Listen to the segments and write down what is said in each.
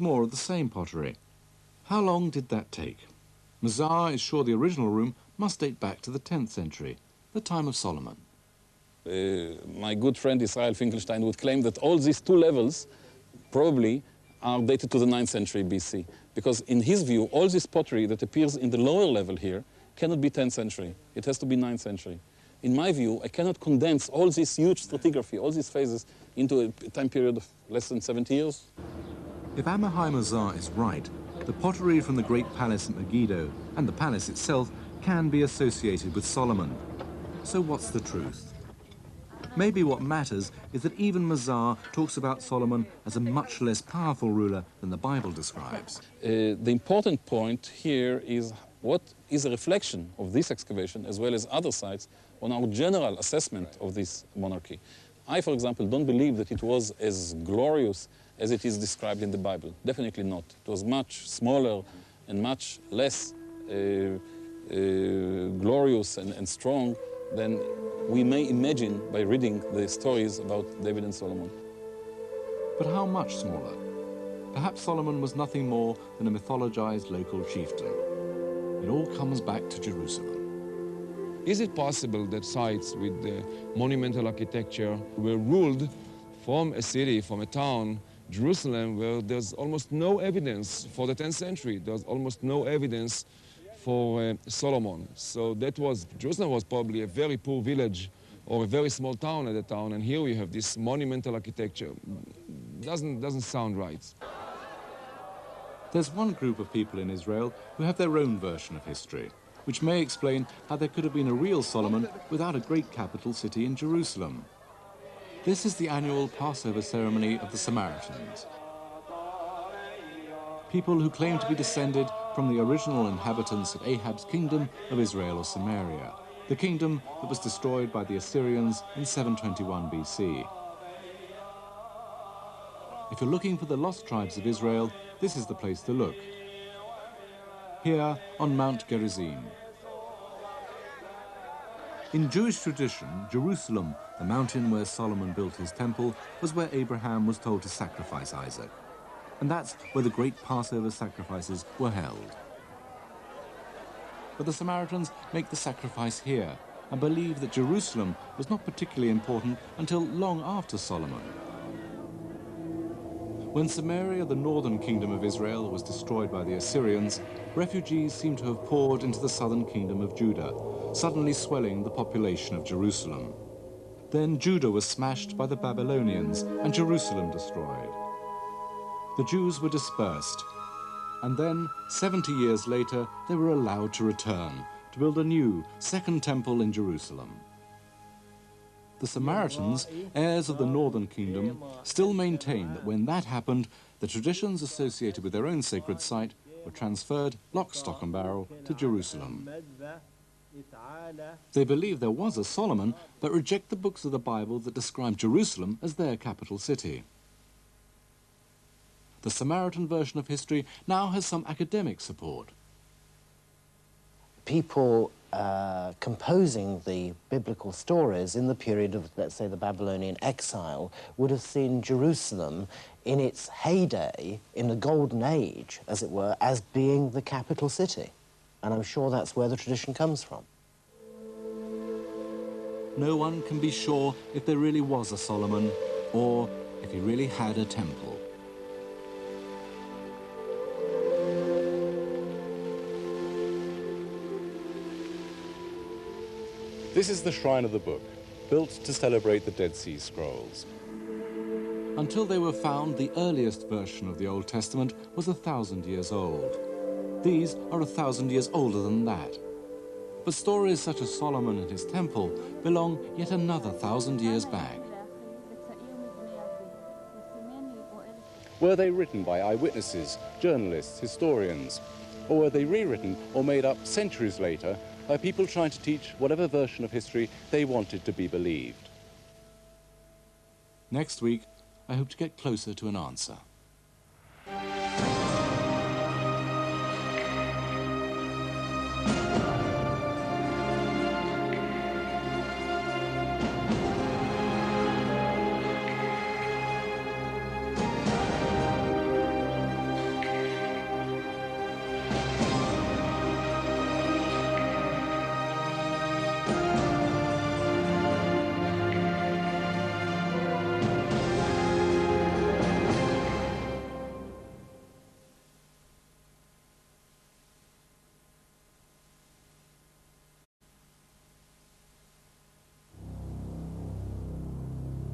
with more of the same pottery. How long did that take? Mazar is sure the original room must date back to the 10th century, the time of Solomon. My good friend Israel Finkelstein would claim that all these two levels probably are dated to the 9th century BC. Because in his view, all this pottery that appears in the lower level here cannot be 10th century. It has to be 9th century. In my view, I cannot condense all this huge stratigraphy, all these phases, into a time period of less than 70 years. If Amahai Mazar is right, the pottery from the Great Palace at Megiddo and the palace itself can be associated with Solomon. So what's the truth? Maybe what matters is that even Mazar talks about Solomon as a much less powerful ruler than the Bible describes. The important point here is what is a reflection of this excavation, as well as other sites, on our general assessment of this monarchy. I, for example, don't believe that it was as glorious as it is described in the Bible. Definitely not. It was much smaller and much less glorious and strong than we may imagine by reading the stories about David and Solomon. But how much smaller? Perhaps Solomon was nothing more than a mythologized local chieftain. It all comes back to Jerusalem. Is it possible that sites with monumental architecture were ruled from a city, from a town, Jerusalem, where there's almost no evidence for the 10th century? There's almost no evidence for Solomon. So Jerusalem was probably a very poor village or a very small town at the town, and here we have this monumental architecture. Doesn't sound right. There's one group of people in Israel who have their own version of history, which may explain how there could have been a real Solomon without a great capital city in Jerusalem. This is the annual Passover ceremony of the Samaritans. People who claim to be descended from the original inhabitants of Ahab's kingdom of Israel or Samaria, the kingdom that was destroyed by the Assyrians in 721 BC. If you're looking for the lost tribes of Israel, this is the place to look. Here on Mount Gerizim. In Jewish tradition, Jerusalem, the mountain where Solomon built his temple, was where Abraham was told to sacrifice Isaac. And that's where the great Passover sacrifices were held. But the Samaritans make the sacrifice here and believe that Jerusalem was not particularly important until long after Solomon. When Samaria, the northern kingdom of Israel, was destroyed by the Assyrians, refugees seem to have poured into the southern kingdom of Judah, suddenly swelling the population of Jerusalem. Then Judah was smashed by the Babylonians and Jerusalem destroyed. The Jews were dispersed, and then, 70 years later, they were allowed to return to build a new second temple in Jerusalem. The Samaritans, heirs of the northern kingdom, still maintain that when that happened, the traditions associated with their own sacred site were transferred lock, stock and barrel to Jerusalem. They believe there was a Solomon, but reject the books of the Bible that describe Jerusalem as their capital city. The Samaritan version of history now has some academic support. People composing the biblical stories in the period of, let's say, the Babylonian exile would have seen Jerusalem in its heyday, in the golden age, as it were, as being the capital city. And I'm sure that's where the tradition comes from. No one can be sure if there really was a Solomon or if he really had a temple. This is the Shrine of the Book, built to celebrate the Dead Sea Scrolls. Until they were found, the earliest version of the Old Testament was 1,000 years old. These are 1,000 years older than that. But stories such as Solomon and his temple belong yet another 1,000 years back. Were they written by eyewitnesses, journalists, historians? Or were they rewritten or made up centuries later by people trying to teach whatever version of history they wanted to be believed? Next week, I hope to get closer to an answer.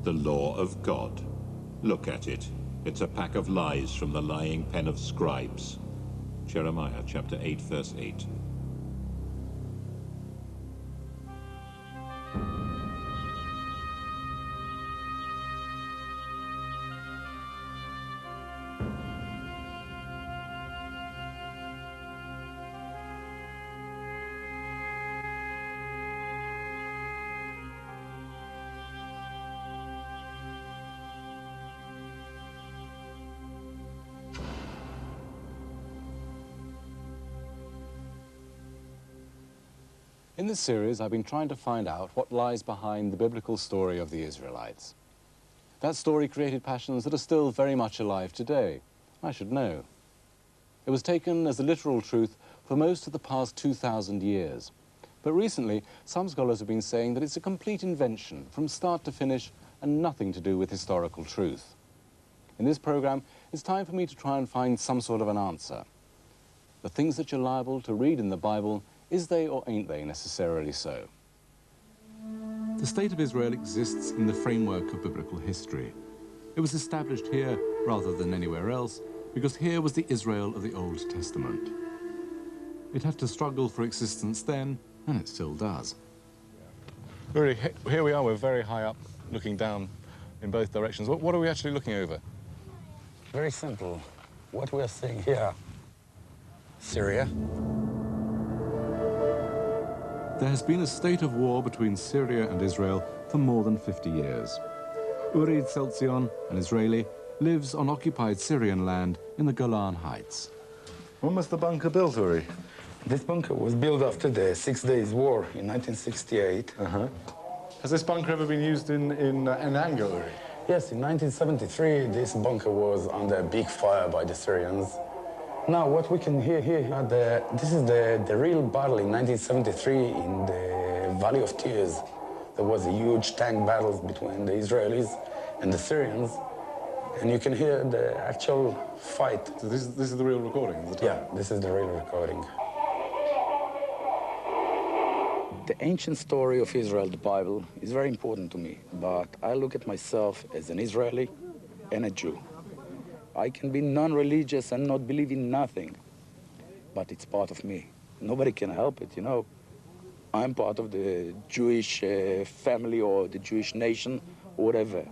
The law of God. Look at it. It's a pack of lies from the lying pen of scribes. Jeremiah chapter 8, verse 8. In this series, I've been trying to find out what lies behind the biblical story of the Israelites. That story created passions that are still very much alive today. I should know. It was taken as a literal truth for most of the past 2,000 years. But recently, some scholars have been saying that it's a complete invention from start to finish and nothing to do with historical truth. In this program, it's time for me to try and find some sort of an answer. The things that you're liable to read in the Bible, is they or ain't they necessarily so? The State of Israel exists in the framework of biblical history. It was established here rather than anywhere else because here was the Israel of the Old Testament. It had to struggle for existence then, and it still does. Really, here we are, we're very high up, looking down in both directions. What are we actually looking over? Very simple. What we are seeing here, Syria. There has been a state of war between Syria and Israel for more than 50 years. Uri Tzeltzion, an Israeli, lives on occupied Syrian land in the Golan Heights. When was the bunker built, Uri? This bunker was built after the 6 Days War in 1968. Has this bunker ever been used in anger, Uri? Yes, in 1973, this bunker was under a big fire by the Syrians. Now, what we can hear here, this is the real battle in 1973 in the Valley of Tears. There was a huge tank battle between the Israelis and the Syrians, and you can hear the actual fight. So this is the real recording of the time? Yeah, this is the real recording. The ancient story of Israel, the Bible, is very important to me, but I look at myself as an Israeli and a Jew. I can be non-religious and not believe in nothing, but it's part of me. Nobody can help it, you know. I'm part of the Jewish family or the Jewish nation, or whatever.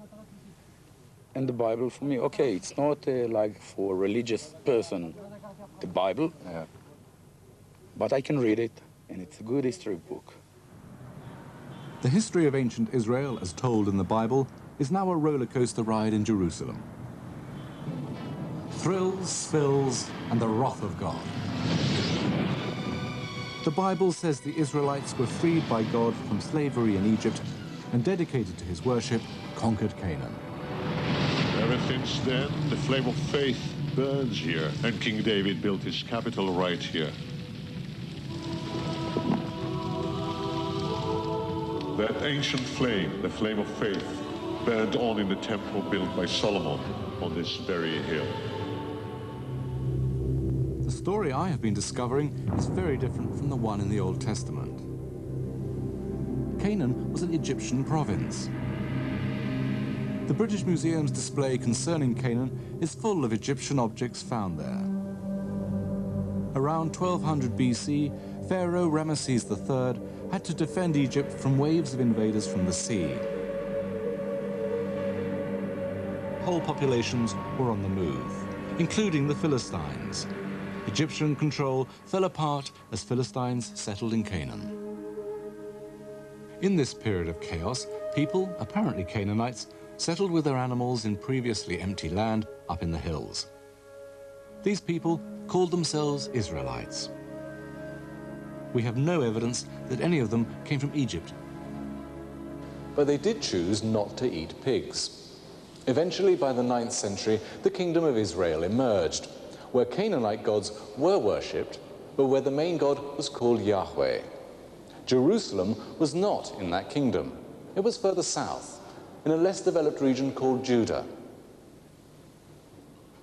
And the Bible for me, okay, it's not like for a religious person, the Bible, but I can read it, and it's a good history book. The history of ancient Israel, as told in the Bible, is now a roller coaster ride in Jerusalem. Thrills, spills, and the wrath of God. The Bible says the Israelites were freed by God from slavery in Egypt and dedicated to his worship, conquered Canaan. Ever since then, the flame of faith burns here, and King David built his capital right here. That ancient flame, the flame of faith, burned on in the temple built by Solomon on this very hill. The story I have been discovering is very different from the one in the Old Testament. Canaan was an Egyptian province. The British Museum's display concerning Canaan is full of Egyptian objects found there. Around 1200 BC, Pharaoh Ramesses III had to defend Egypt from waves of invaders from the sea. Whole populations were on the move, including the Philistines. Egyptian control fell apart as Philistines settled in Canaan. In this period of chaos, people, apparently Canaanites, settled with their animals in previously empty land up in the hills. These people called themselves Israelites. We have no evidence that any of them came from Egypt. But they did choose not to eat pigs. Eventually, by the 9th century, the Kingdom of Israel emerged, where Canaanite gods were worshipped, but where the main god was called Yahweh. Jerusalem was not in that kingdom. It was further south, in a less developed region called Judah.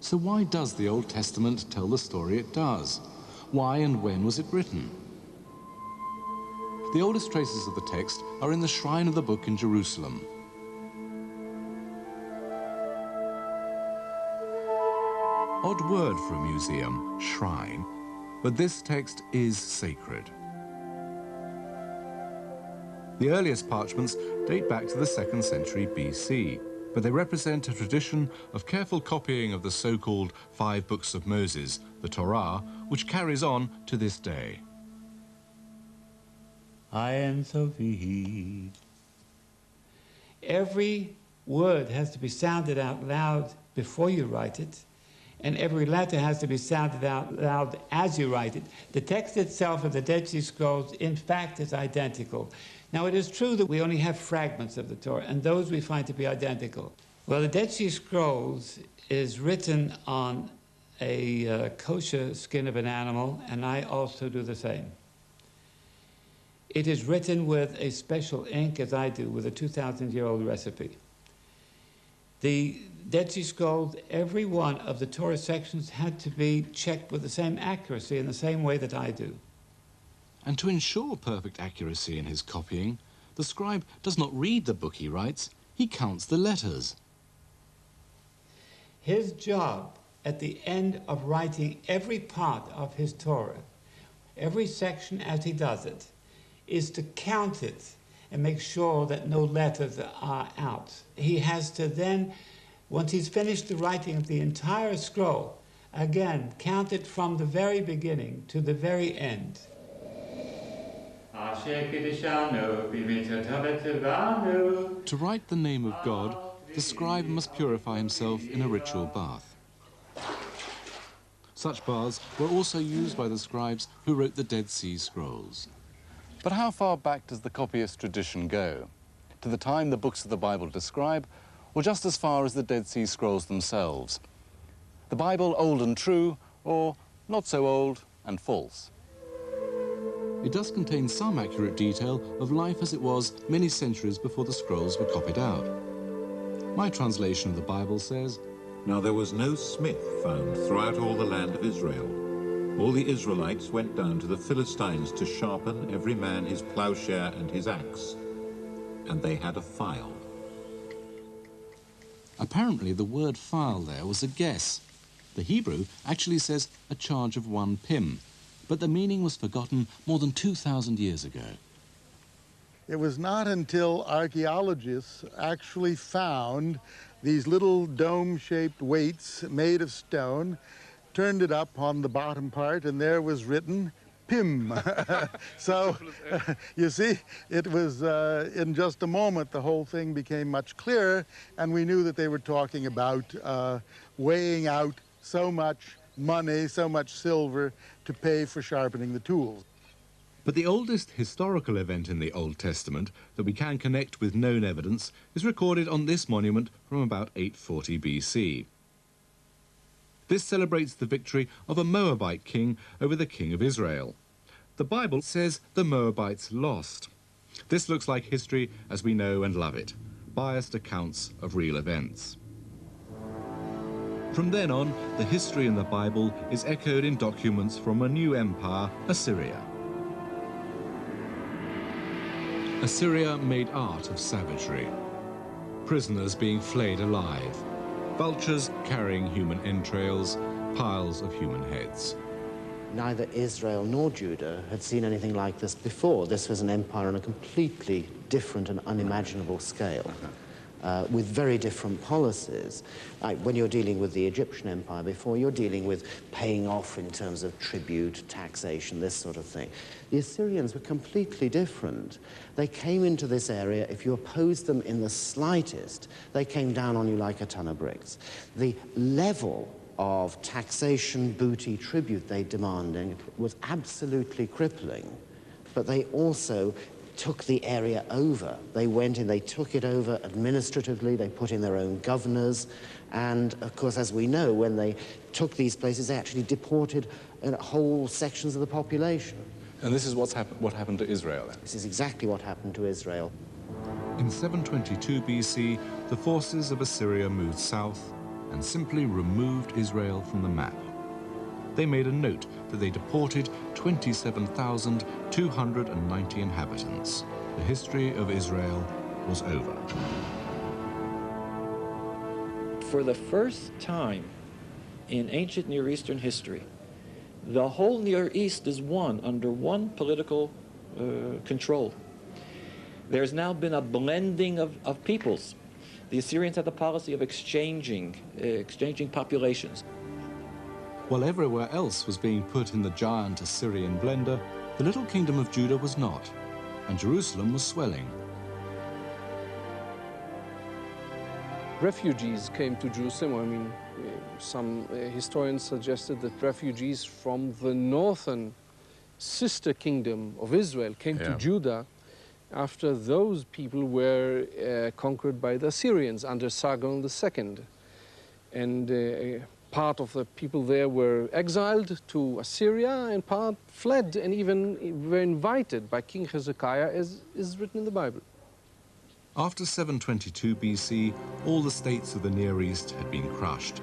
So why does the Old Testament tell the story it does? Why and when was it written? The oldest traces of the text are in the shrine of the book in Jerusalem. Odd word for a museum, shrine, but this text is sacred. The earliest parchments date back to the 2nd century BC, but they represent a tradition of careful copying of the so-called 5 books of Moses, the Torah, which carries on to this day. Ein Sophie. Every word has to be sounded out loud before you write it, and every letter has to be sounded out loud as you write it. The text itself of the Dead Sea Scrolls, in fact, is identical. Now, it is true that we only have fragments of the Torah, and those we find to be identical. Well, the Dead Sea Scrolls is written on a kosher skin of an animal, and I also do the same. It is written with a special ink, as I do, with a 2,000-year-old recipe. The Dead Sea Scrolls, every one of the Torah sections had to be checked with the same accuracy in the same way that I do. And to ensure perfect accuracy in his copying, the scribe does not read the book he writes, he counts the letters. His job at the end of writing every part of his Torah, every section as he does it, is to count it and make sure that no letters are out. He has to then, once he's finished the writing of the entire scroll, again, count it from the very beginning to the very end. To write the name of God, the scribe must purify himself in a ritual bath. Such baths were also used by the scribes who wrote the Dead Sea Scrolls. But how far back does the copyist tradition go? To the time the books of the Bible describe, or just as far as the Dead Sea Scrolls themselves? The Bible old and true, or not so old and false? It does contain some accurate detail of life as it was many centuries before the scrolls were copied out. My translation of the Bible says, Now there was no smith found throughout all the land of Israel. All the Israelites went down to the Philistines to sharpen every man his plowshare and his axe. And they had a file. Apparently the word file there was a guess. The Hebrew actually says a charge of 1 pim, but the meaning was forgotten more than 2,000 years ago. It was not until archaeologists actually found these little dome-shaped weights made of stone, turned it up on the bottom part, and there was written Pim. So, you see, it was in just a moment the whole thing became much clearer, and we knew that they were talking about weighing out so much money, so much silver to pay for sharpening the tools. But the oldest historical event in the Old Testament that we can connect with known evidence is recorded on this monument from about 840 BC. This celebrates the victory of a Moabite king over the king of Israel. The Bible says the Moabites lost. This looks like history as we know and love it, biased accounts of real events. From then on, the history in the Bible is echoed in documents from a new empire, Assyria. Assyria made art of savagery, prisoners being flayed alive, vultures carrying human entrails, piles of human heads. Neither Israel nor Judah had seen anything like this before. This was an empire on a completely different and unimaginable scale, with very different policies. When you're dealing with the Egyptian empire before, you're dealing with paying off in terms of tribute, taxation, this sort of thing. The Assyrians were completely different. They came into this area, if you opposed them in the slightest, they came down on you like a ton of bricks. The level of taxation, booty, tribute they demanded was absolutely crippling, but they also took the area over. They went in, they took it over administratively, they put in their own governors, and of course, as we know, when they took these places, they actually deported whole sections of the population. And this is what happened to Israel then? This is exactly what happened to Israel. In 722 BC, the forces of Assyria moved south and simply removed Israel from the map. They made a note that they deported 27,290 inhabitants. The history of Israel was over. For the first time in ancient Near Eastern history. The whole Near East is under one political control. There's now been a blending of peoples. The Assyrians had the policy of exchanging populations. While everywhere else was being put in the giant Assyrian blender, the little kingdom of Judah was not, and Jerusalem was swelling. Refugees came to Jerusalem. I mean, some historians suggested that refugees from the northern sister kingdom of Israel came to Judah after those people were conquered by the Assyrians under Sargon II. And part of the people there were exiled to Assyria, and part fled and even were invited by King Hezekiah, as is written in the Bible. After 722 BC, all the states of the Near East had been crushed.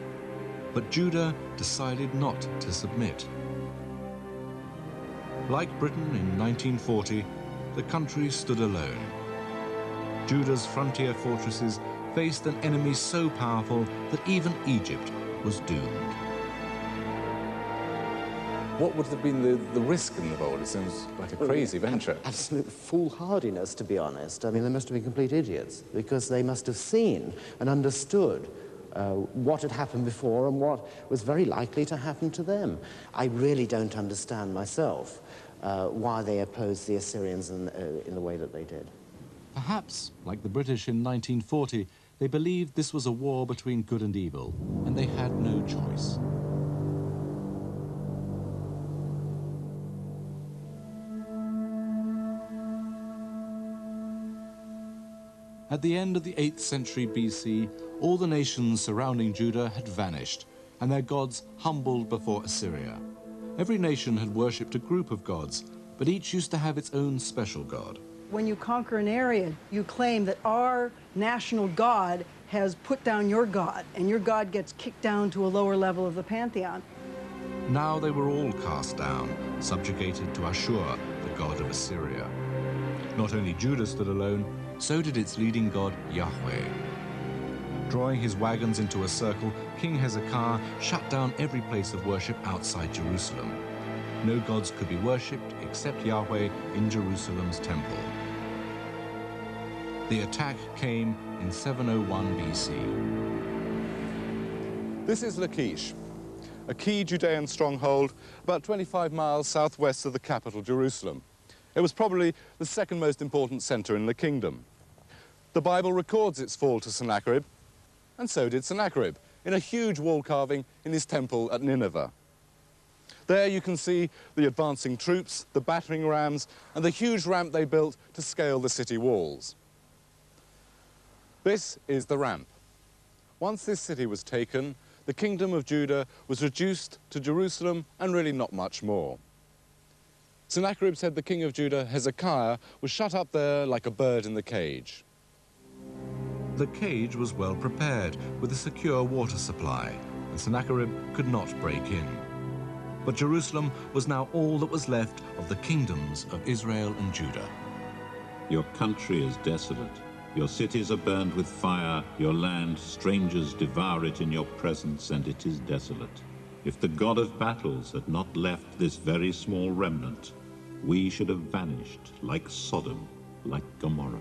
But Judah decided not to submit. Like Britain in 1940, the country stood alone. Judah's frontier fortresses faced an enemy so powerful that even Egypt was doomed. What would have been the risk in the revolt? It seems like a crazy venture. Absolute foolhardiness, to be honest. I mean, they must have been complete idiots, because they must have seen and understood what had happened before and what was very likely to happen to them. I really don't understand myself why they opposed the Assyrians in the way that they did. Perhaps, like the British in 1940, they believed this was a war between good and evil, and they had no choice. At the end of the 8th century BC, all the nations surrounding Judah had vanished, and their gods humbled before Assyria. Every nation had worshipped a group of gods, but each used to have its own special god. When you conquer an area, you claim that our national god has put down your god, and your god gets kicked down to a lower level of the pantheon. Now they were all cast down, subjugated to Ashur, the god of Assyria. Not only Judah stood alone, so did its leading god, Yahweh. Drawing his wagons into a circle, King Hezekiah shut down every place of worship outside Jerusalem. No gods could be worshipped except Yahweh in Jerusalem's temple. The attack came in 701 BC. This is Lachish, a key Judean stronghold about 25 miles southwest of the capital, Jerusalem. It was probably the second most important center in the kingdom. The Bible records its fall to Sennacherib, and so did Sennacherib, in a huge wall carving in his temple at Nineveh. There you can see the advancing troops, the battering rams, and the huge ramp they built to scale the city walls. This is the ramp. Once this city was taken, the kingdom of Judah was reduced to Jerusalem and really not much more. Sennacherib said the king of Judah, Hezekiah, was shut up there like a bird in the cage. The cage was well prepared with a secure water supply, and Sennacherib could not break in. But Jerusalem was now all that was left of the kingdoms of Israel and Judah. Your country is desolate. Your cities are burned with fire. Your land, strangers devour it in your presence, and it is desolate. If the God of battles had not left this very small remnant, we should have vanished like Sodom, like Gomorrah.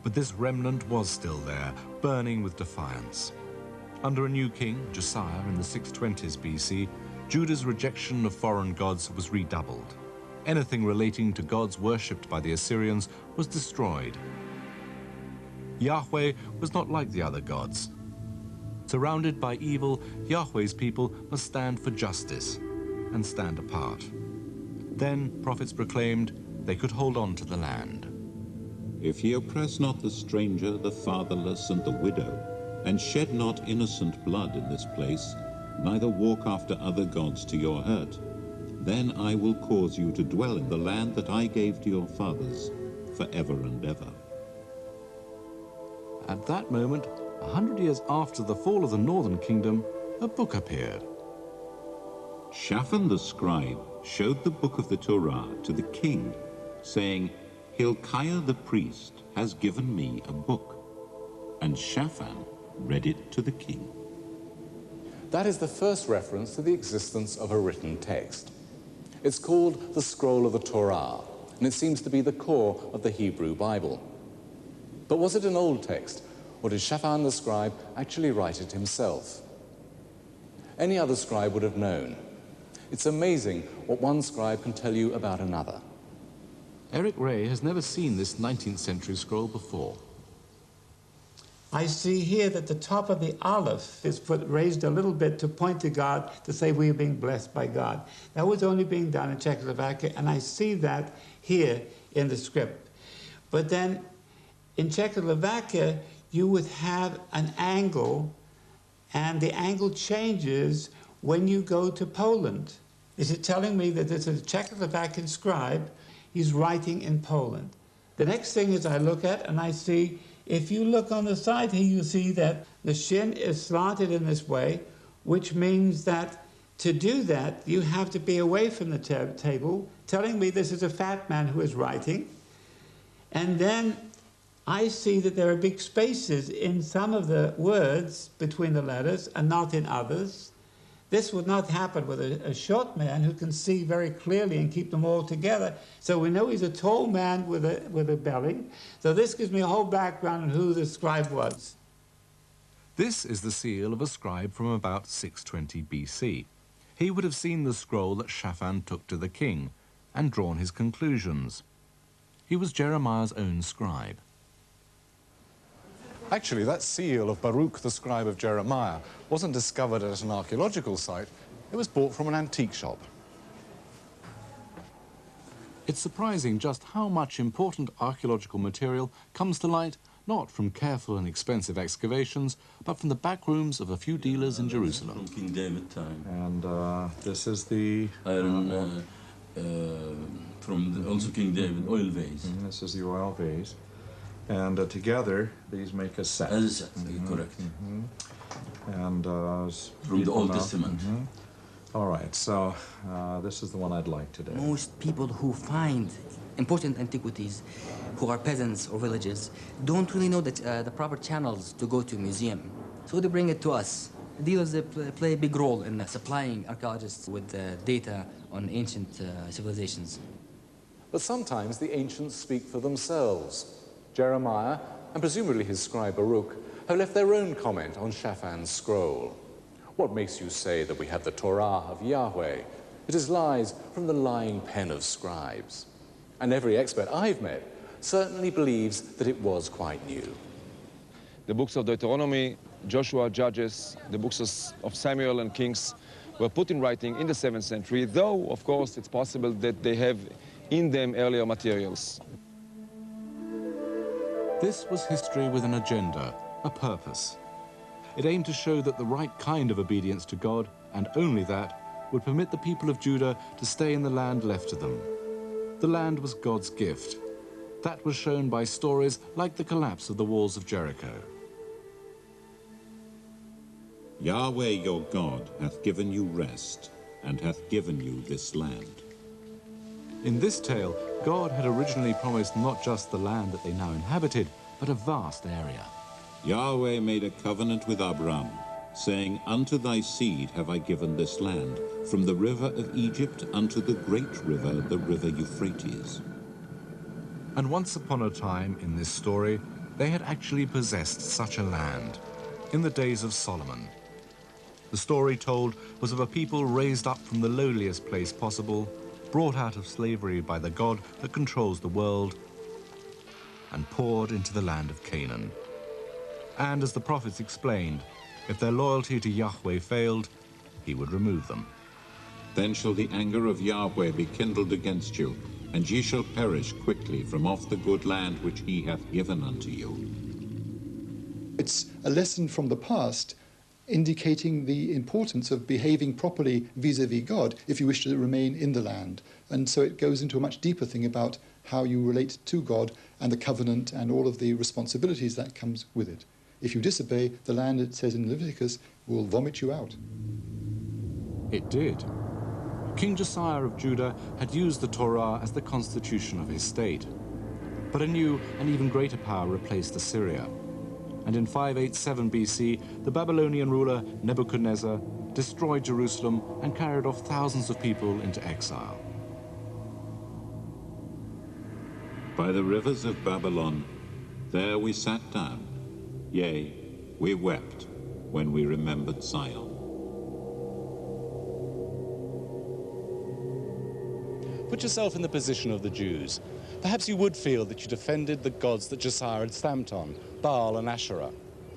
But this remnant was still there, burning with defiance. Under a new king, Josiah, in the 620s BC, Judah's rejection of foreign gods was redoubled. Anything relating to gods worshipped by the Assyrians was destroyed. Yahweh was not like the other gods. Surrounded by evil, Yahweh's people must stand for justice and stand apart. Then prophets proclaimed they could hold on to the land. If ye oppress not the stranger, the fatherless, and the widow, and shed not innocent blood in this place, neither walk after other gods to your hurt, then I will cause you to dwell in the land that I gave to your fathers forever and ever. At that moment, 100 years after the fall of the northern kingdom, a book appeared. Shaphan the scribe showed the book of the Torah to the king, saying, Hilkiah the priest has given me a book. And Shaphan read it to the king. That is the first reference to the existence of a written text. It's called the Scroll of the Torah, and it seems to be the core of the Hebrew Bible. But was it an old text, or did Shaphan the scribe actually write it himself? Any other scribe would have known. It's amazing what one scribe can tell you about another. Eric Ray has never seen this 19th century scroll before. I see here that the top of the Aleph is raised a little bit to point to God, to say we are being blessed by God. That was only being done in Czechoslovakia, and I see that here in the script. But then in Czechoslovakia, you would have an angle, and the angle changes when you go to Poland. Is it telling me that this is a Czechoslovakian scribe? He's writing in Poland. The next thing is I look at, and I see, if you look on the side here, you see that the shin is slanted in this way, which means that to do that, you have to be away from the table, telling me this is a fat man who is writing. And then I see that there are big spaces in some of the words between the letters and not in others. This would not happen with a short man who can see very clearly and keep them all together. So we know he's a tall man with a belly. So this gives me a whole background on who the scribe was. This is the seal of a scribe from about 620 BC. He would have seen the scroll that Shaphan took to the king and drawn his conclusions. He was Jeremiah's own scribe. Actually, that seal of Baruch, the scribe of Jeremiah, wasn't discovered at an archaeological site. It was bought from an antique shop. It's surprising just how much important archaeological material comes to light not from careful and expensive excavations, but from the back rooms of a few dealers in Jerusalem. From King David time. And this is the iron from also King David oil vase. This is the oil vase. And together, these make a set. As a set, correct. And from the Old Testament. All right, so this is the one I'd like today. Most people who find important antiquities, who are peasants or villages, don't really know that the proper channels to go to a museum. So they bring it to us. Dealers play a big role in supplying archaeologists with data on ancient civilizations. But sometimes the ancients speak for themselves. Jeremiah, and presumably his scribe Baruch, have left their own comment on Shaphan's scroll. What makes you say that we have the Torah of Yahweh? It is lies from the lying pen of scribes. And every expert I've met certainly believes that it was quite new. The books of Deuteronomy, Joshua, Judges, the books of Samuel and Kings were put in writing in the 7th century, though, of course, it's possible that they have in them earlier materials. This was history with an agenda, a purpose. It aimed to show that the right kind of obedience to God, and only that, would permit the people of Judah to stay in the land left to them. The land was God's gift. That was shown by stories like the collapse of the walls of Jericho. Yahweh your God hath given you rest, and hath given you this land. In this tale, God had originally promised not just the land that they now inhabited, but a vast area. Yahweh made a covenant with Abram, saying, Unto thy seed have I given this land, from the river of Egypt unto the great river, the river Euphrates. And once upon a time in this story, they had actually possessed such a land, in the days of Solomon. The story told was of a people raised up from the lowliest place possible, brought out of slavery by the God that controls the world, and poured into the land of Canaan. And as the prophets explained, if their loyalty to Yahweh failed, he would remove them. Then shall the anger of Yahweh be kindled against you, and ye shall perish quickly from off the good land which he hath given unto you. It's a lesson from the past indicating the importance of behaving properly vis-a-vis God if you wish to remain in the land. And so it goes into a much deeper thing about how you relate to God and the covenant and all of the responsibilities that comes with it. If you disobey, the land, it says in Leviticus, will vomit you out. It did. King Josiah of Judah had used the Torah as the constitution of his state. But a new and even greater power replaced Assyria. And in 587 BC, the Babylonian ruler Nebuchadnezzar destroyed Jerusalem and carried off thousands of people into exile. By the rivers of Babylon, there we sat down, yea, we wept when we remembered Zion. Put yourself in the position of the Jews. Perhaps you would feel that you defended the gods that Josiah had stamped on, Baal and Asherah.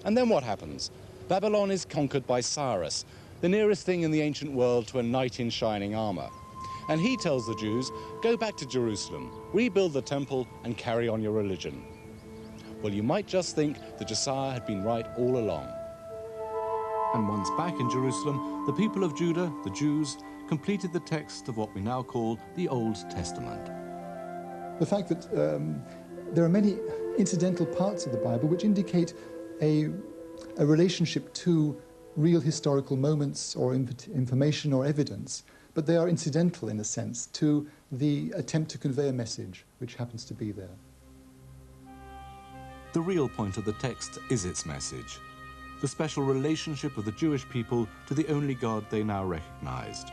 And then what happens? Babylon is conquered by Cyrus, the nearest thing in the ancient world to a knight in shining armor. And he tells the Jews, go back to Jerusalem, rebuild the temple, and carry on your religion. Well, you might just think that Josiah had been right all along. And once back in Jerusalem, the people of Judah, the Jews, completed the text of what we now call the Old Testament. The fact that there are many incidental parts of the Bible which indicate a relationship to real historical moments or information or evidence, but they are incidental in a sense to the attempt to convey a message which happens to be there. The real point of the text is its message, the special relationship of the Jewish people to the only God they now recognized,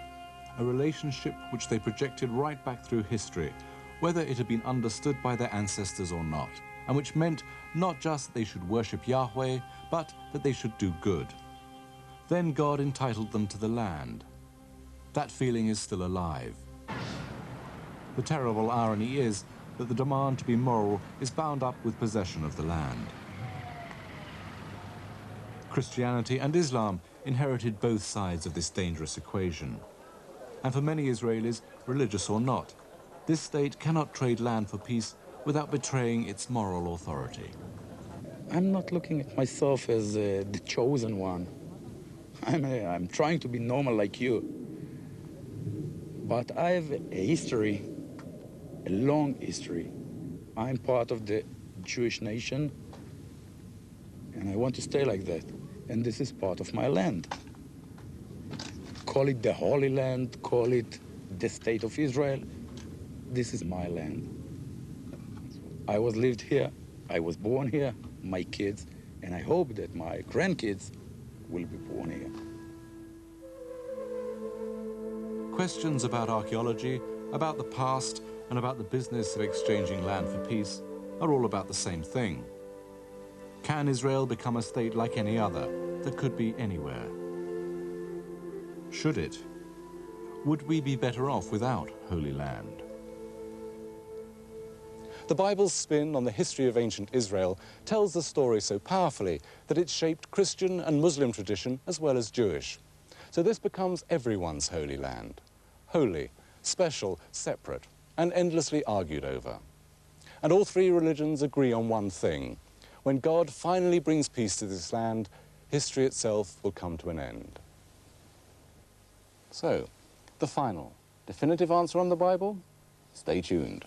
a relationship which they projected right back through history, whether it had been understood by their ancestors or not, and which meant not just that they should worship Yahweh, but that they should do good. Then God entitled them to the land. That feeling is still alive. The terrible irony is that the demand to be moral is bound up with possession of the land. Christianity and Islam inherited both sides of this dangerous equation. And for many Israelis, religious or not, this state cannot trade land for peace without betraying its moral authority. I'm not looking at myself as the chosen one. I'm trying to be normal like you. But I have a history, a long history. I'm part of the Jewish nation, and I want to stay like that. And this is part of my land. Call it the Holy Land, call it the State of Israel. This is my land. I was lived here, I was born here, my kids, and I hope that my grandkids will be born here. Questions about archaeology, about the past, and about the business of exchanging land for peace are all about the same thing. Can Israel become a state like any other that could be anywhere? Should it? Would we be better off without Holy Land? The Bible's spin on the history of ancient Israel tells the story so powerfully that it shaped Christian and Muslim tradition as well as Jewish. So this becomes everyone's holy land. Holy, special, separate, and endlessly argued over. And all three religions agree on one thing. When God finally brings peace to this land, history itself will come to an end. So, the final, definitive answer on the Bible? Stay tuned.